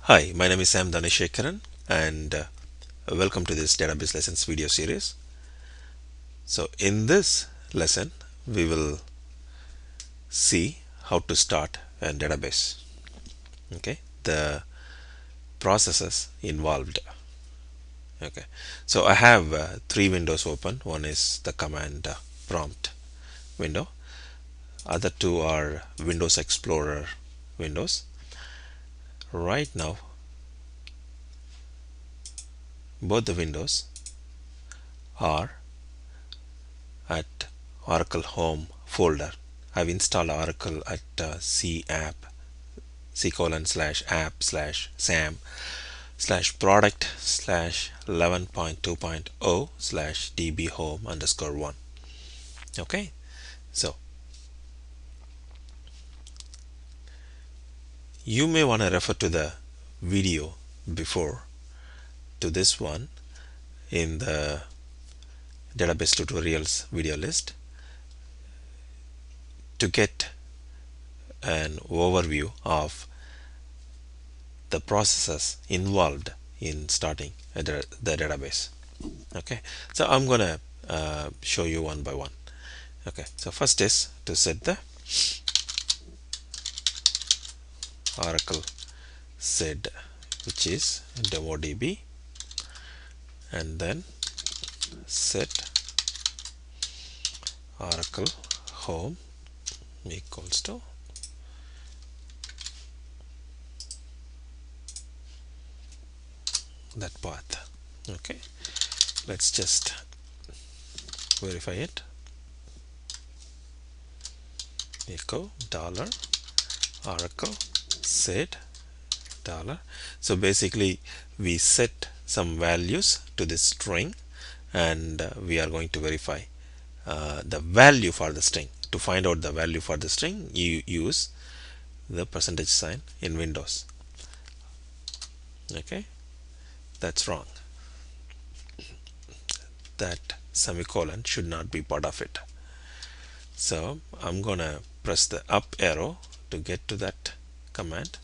Hi, my name is Sam Dhaneshekaran and welcome to this database lessons video series. So in this lesson, we will see how to start a database. Okay, the processes involved. Okay, so I have three windows open. One is the command prompt window. Other two are Windows Explorer windows. Right now, both the windows are at Oracle Home folder. I've installed Oracle at C app c:/app/sam /product/11.2.0 /db_home_1. Okay, so you may want to refer to the video before to this one in the database tutorials video list to get an overview of the processes involved in starting the database. Okay, so I'm gonna show you one by one. Okay, so first is to set the Oracle sed, which is DemoDB, and then set Oracle home equals to that path. Okay, let's just verify it. Echo dollar Oracle sed dollar. So basically we set some values to this string and we are going to verify the value for the string. To find out the value for the string, you use the percentage sign in Windows. Okay, that's wrong. That semicolon should not be part of it. So I'm gonna press the up arrow to get to that command,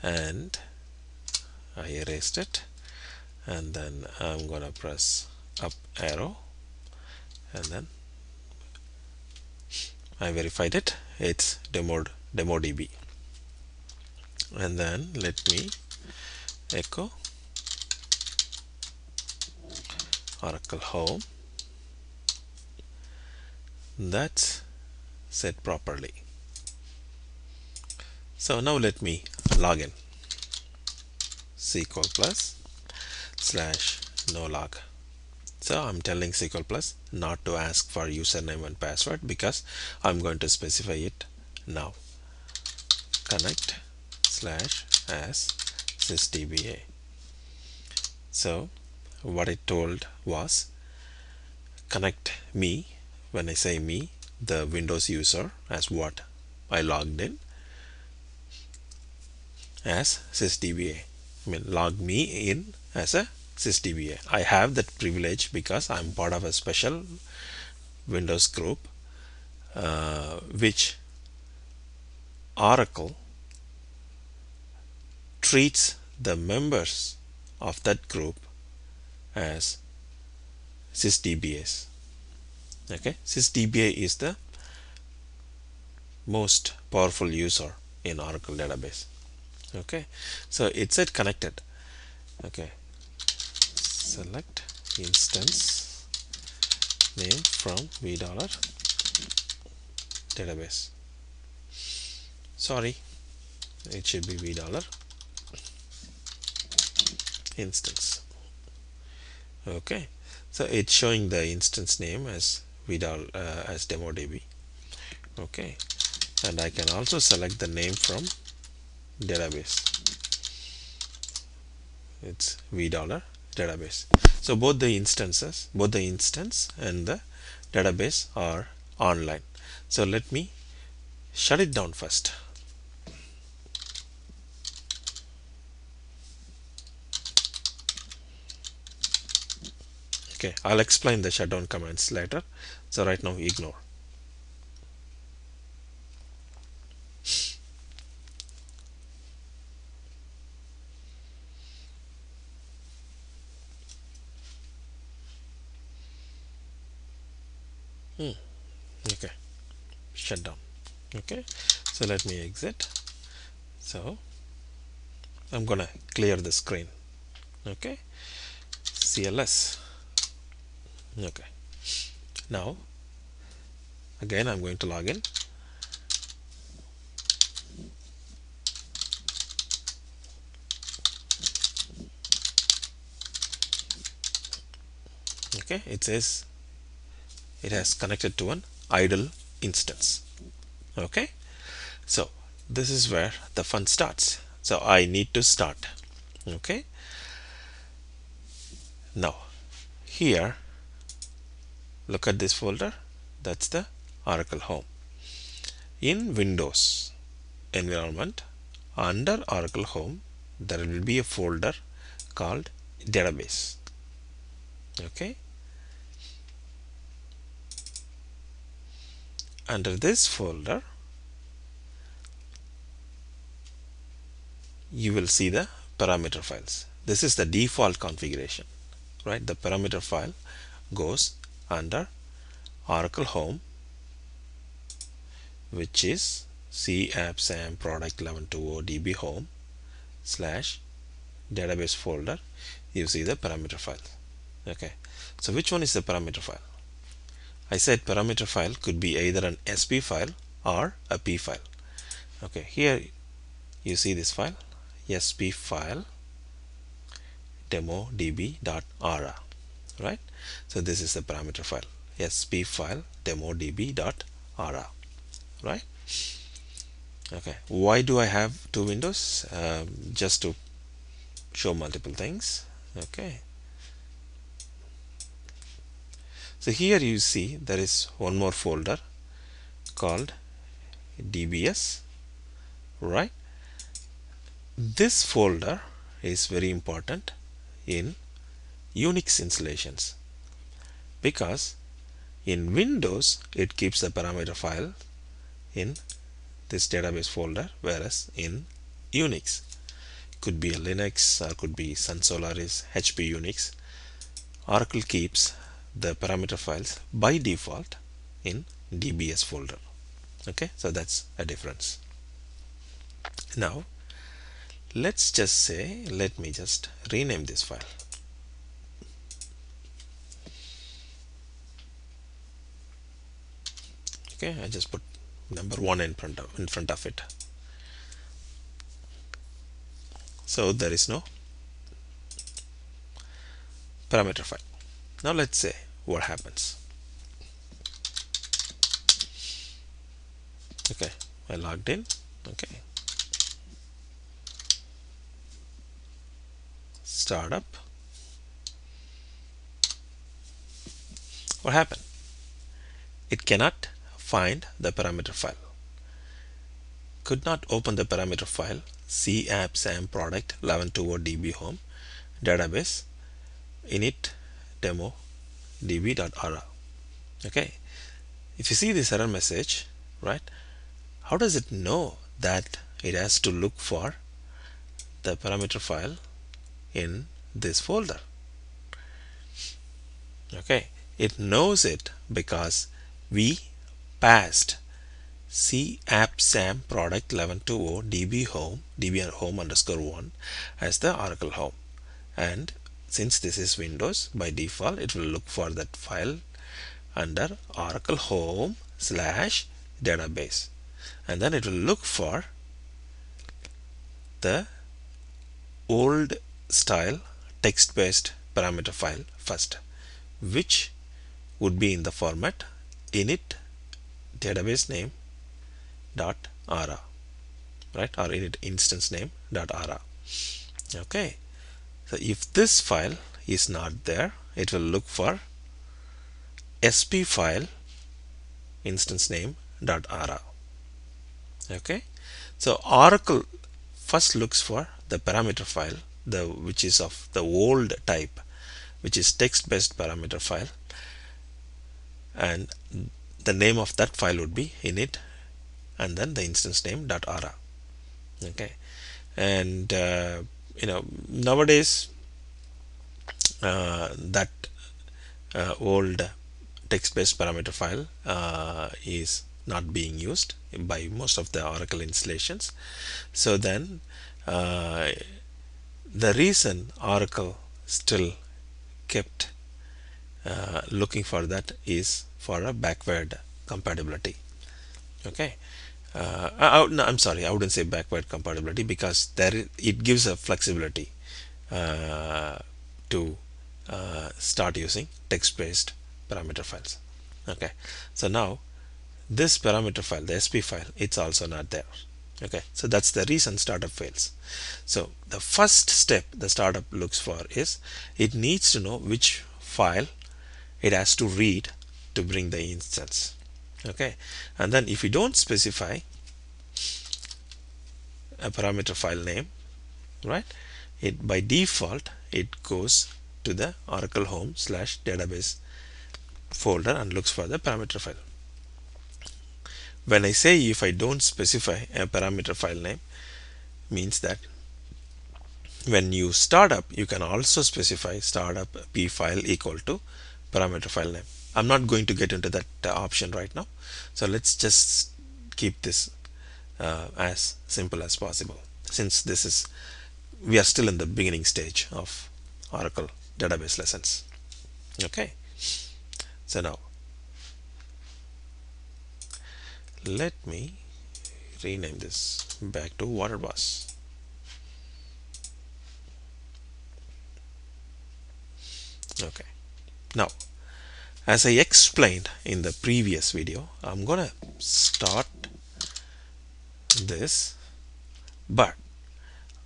and I erased it, and then I'm gonna press up arrow, and then I verified it. It's DemoDB, and then let me echo Oracle home. That's set properly. So now let me log in. SQL plus /no log. So I'm telling SQL plus not to ask for username and password because I'm going to specify it now. Connect /as sysdba. So what it told was connect me. When I say me, the Windows user as what I logged in as sysdba. I mean, log me in as a sysdba. I have that privilege because I'm part of a special Windows group which Oracle treats the members of that group as sysdbas. Okay, sysdba is the most powerful user in Oracle database. Okay, so it said connected. Okay, select instance name from v dollar database. Sorry, it should be v dollar instance. Okay, so it's showing the instance name as as DemoDB. Okay, and I can also select the name from database. It's v dollar database. So both the instance and the database are online. So let me shut it down first. Okay, I'll explain the shutdown commands later. So right now ignore. Okay, shut down. Okay, so let me exit. So I'm gonna clear the screen. Okay, CLS. Okay, now again I'm going to log in. Okay, it says it has connected to an idle instance. Okay, so this is where the fun starts. So I need to start. Okay, now here look at this folder. That's the Oracle Home. In Windows environment, under Oracle Home there will be a folder called database. Okay, under this folder you will see the parameter files. This is the default configuration, right? The parameter file goes under Oracle Home, which is C app sam product 1120 db home / database folder. You see the parameter file. Okay, so which one is the parameter file? I said parameter file could be either an SP file or a P file. Okay, here you see this file, SP file demo db.ra, right? So this is the parameter file, SP file demo db.ra, right? Okay, why do I have two windows? Just to show multiple things. Okay, so here you see there is one more folder called dbs, right? This folder is very important in Unix installations because in Windows it keeps the parameter file in this database folder, whereas in Unix, could be a Linux or could be Sun Solaris, HP Unix, Oracle keeps the parameter files by default in DBS folder. Okay, so that's a difference. Now let's just say, let me just rename this file. Okay, I just put number 1 in front of it. So there is no parameter file. Now let's say what happens. Okay, I logged in. Okay, startup. What happened? It cannot find the parameter file. Could not open the parameter file C app sam product 1120 db home database init demo db.ra. Okay, if you see this error message, right, how does it know that it has to look for the parameter file in this folder? Okay, it knows it because we passed C app sam product 1120 db home underscore 1 as the Oracle Home, and since this is Windows, by default it will look for that file under Oracle Home / database, and then it will look for the old style text-based parameter file first, which would be in the format init database name .ra, right, or init instance name .ra. Okay, so if this file is not there, it will look for SP file instance name .ra. Okay, so Oracle first looks for the parameter file, which is of the old type, which is text-based parameter file, and the name of that file would be init and then the instance name .ra. Okay, and nowadays that old text-based parameter file is not being used by most of the Oracle installations. So then the reason Oracle still kept looking for that is for a backward compatibility. Okay. No, I'm sorry, I wouldn't say backward compatibility, because it gives a flexibility to start using text-based parameter files. Okay, so now this parameter file, the SP file, it's also not there. Okay, so that's the reason startup fails. So the first step the startup looks for is it needs to know which file it has to read to bring the instance. Okay, and then if you don't specify a parameter file name, right, it by default it goes to the Oracle home/database folder and looks for the parameter file. When I say if I don't specify a parameter file name, means that when you start up, you can also specify startup p file equal to parameter file name. I'm not going to get into that option right now, so let's just keep this as simple as possible, since this is, we are still in the beginning stage of Oracle database lessons. Okay, so now let me rename this back to WaterBoss. Okay, now as I explained in the previous video, I'm gonna start this, but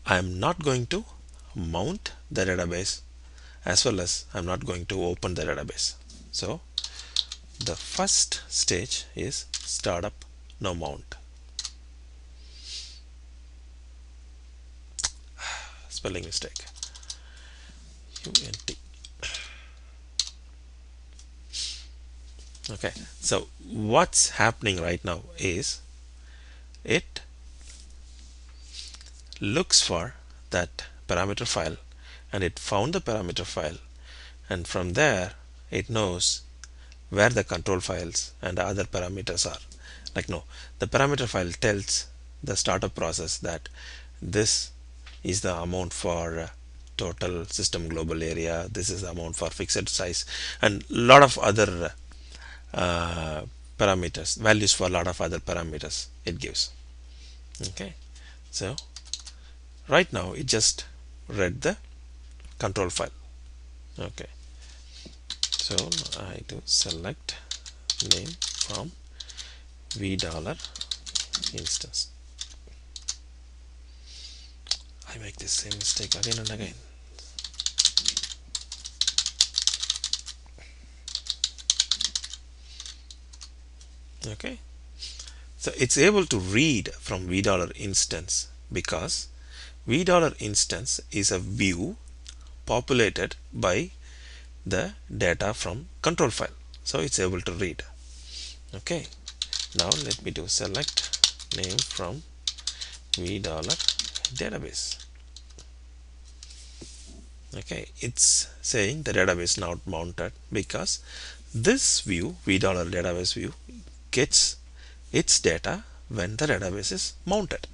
I'm not going to mount the database, as well as I'm not going to open the database. So the first stage is startup no mount. Spelling mistake. UNT. Okay, so what's happening right now is it looks for that parameter file, and it found the parameter file, and from there it knows where the control files and the other parameters are. Like, no, the parameter file tells the startup process that this is the amount for total system global area, this is the amount for fixed size, and lot of other uh, parameters, values for a lot of other parameters it gives. Okay, so right now it just read the control file. Okay, so I do select name from $v instance. I make this same mistake again and again. Okay, so it's able to read from $v instance because $v instance is a view populated by the data from control file, so it's able to read. Okay, now let me do select name from $v database. Okay, it's saying the database not mounted because this view, $v database view, gets its data when the database is mounted.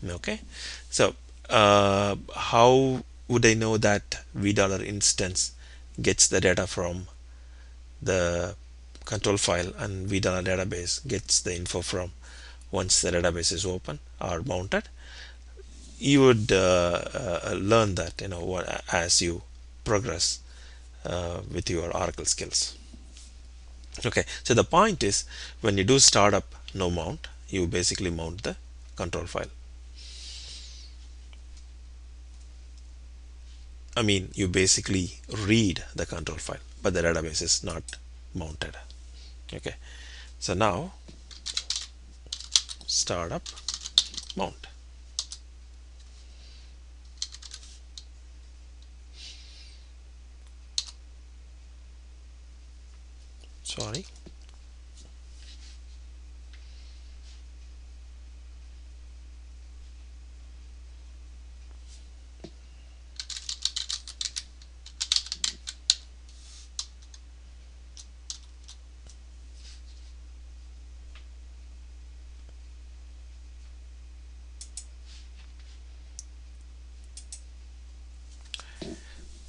Okay, so how would I know that $v instance gets the data from the control file and $v database gets the info from once the database is open or mounted? You would learn that, as you progress with your Oracle skills. Okay, so the point is, when you do startup no mount, you basically mount the control file. I mean, you basically read the control file, but the database is not mounted. Okay, so now startup mount. Sorry.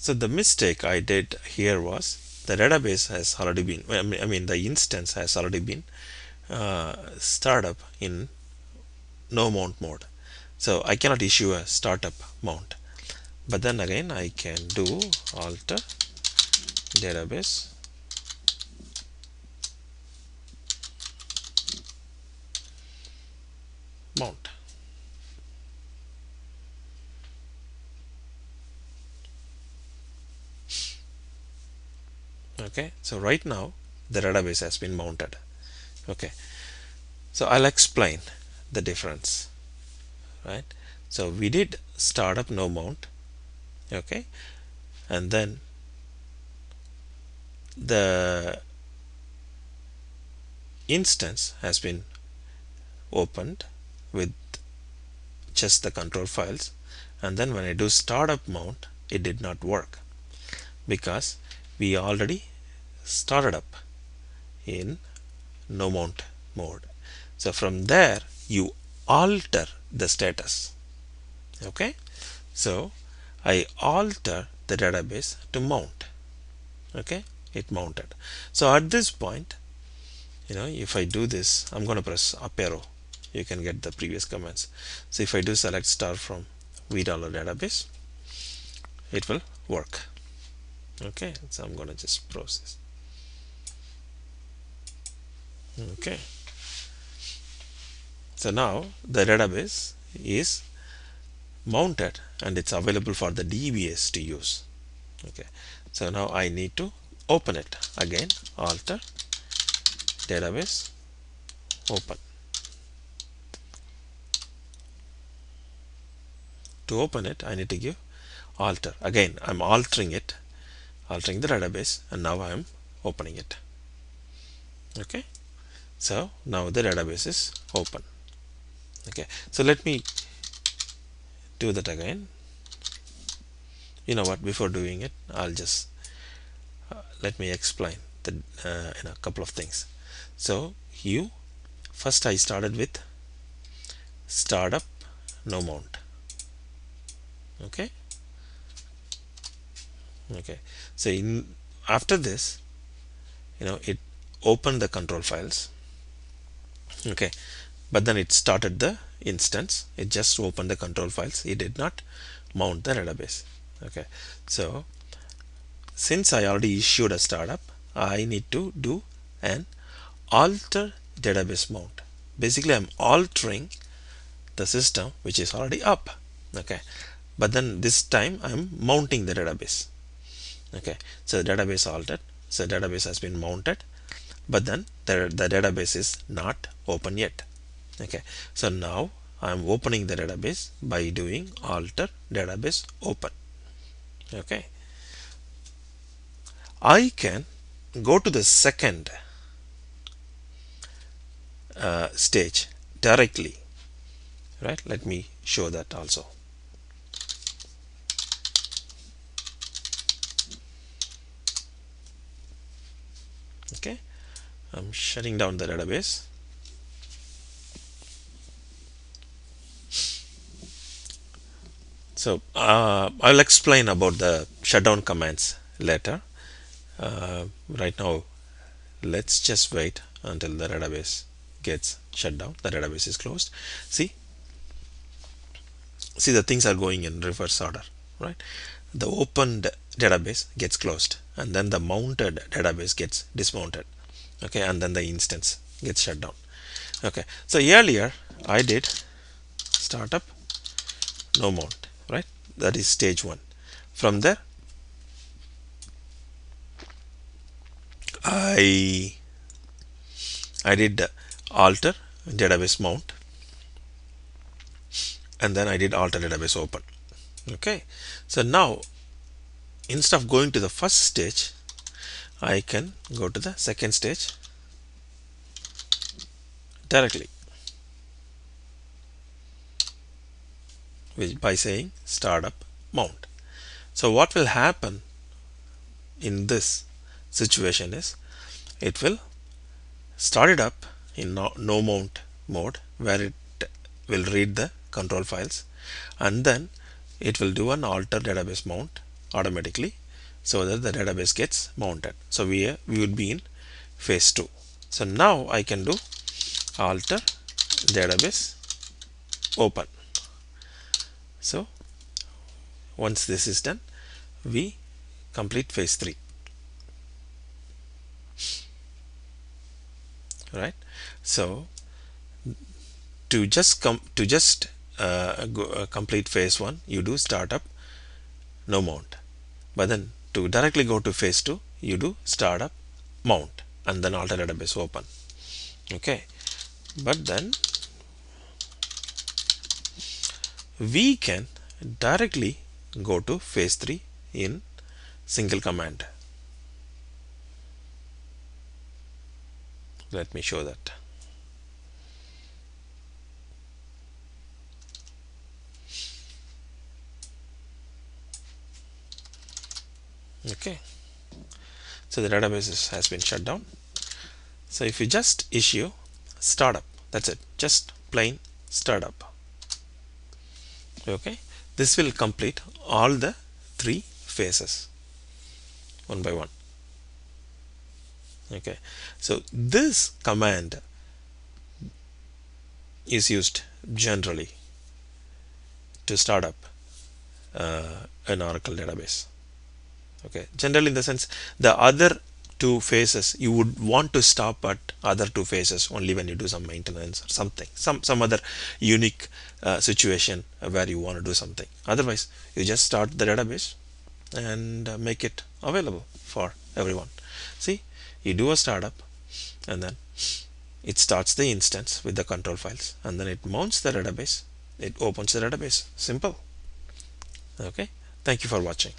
So the mistake I did here was the database has already been, the instance has already been startup in no mount mode. So I cannot issue a startup mount. But then again, I can do alter database mount. Okay, so right now the database has been mounted. Okay, so I'll explain the difference, right? So we did startup no mount, okay, and then the instance has been opened with just the control files, and then when I do startup mount, it did not work because we already started up in no mount mode. So from there you alter the status. Okay, so I alter the database to mount. Okay, it mounted. So at this point, if I do this, I'm going to press up arrow. You can get the previous commands. So if I do select star from $v database, it will work. Okay, so I'm going to just process. Okay, so now the database is mounted and it's available for the DBS to use. Okay, so now I need to open it again. Alter database open. To open it, I need to give alter. Again, I'm altering the database, and now I'm opening it. Okay, so now the database is open. Okay, so let me do that again. You know what, before doing it, I'll just let me explain the a couple of things. So first I started with startup no mount. Okay, so after this, it opened the control files. Okay, but then it started the instance. It just opened the control files. It did not mount the database. Okay, so since I already issued a startup, I need to do an alter database mount. Basically, I'm altering the system which is already up. Okay, but then this time I'm mounting the database. Okay, so the database altered. So database has been mounted, but then the database is not open yet. Okay, so now I'm opening the database by doing alter database open. Okay, I can go to the second stage directly, right? Let me show that also. Okay, I'm shutting down the database. So I'll explain about the shutdown commands later. Right now, let's just wait until the database gets shut down. The database is closed. See the things are going in reverse order, right? The opened database gets closed, and then the mounted database gets dismounted. Okay, and then the instance gets shut down. Okay, so earlier I did startup no mount, right? That is stage 1. From there I did alter database mount, and then I did alter database open. Okay, so now instead of going to the first stage, I can go to the second stage directly by saying startup mount. So what will happen in this situation is it will start it up in no mount mode, where it will read the control files, and then it will do an alter database mount, automatically so that the database gets mounted. So we would be in phase 2. So now I can do alter database open. So once this is done, we complete phase 3. Right? So to just complete phase 1, you do startup, no mount. But then to directly go to phase 2, you do startup, mount, and then alter database open. Okay, but then we can directly go to phase 3 in single command. Let me show that. Okay, so the database has been shut down. So if you just issue startup, that's it, just plain startup. Okay, this will complete all the 3 phases one by one. Okay, so this command is used generally to start up an Oracle database. Okay, generally in the sense the other 2 phases you would want to stop at other 2 phases only when you do some maintenance or something, some other unique situation where you want to do something. Otherwise you just start the database and make it available for everyone. See, you do a startup and then it starts the instance with the control files and then it mounts the database, it opens the database. Simple. Okay, thank you for watching.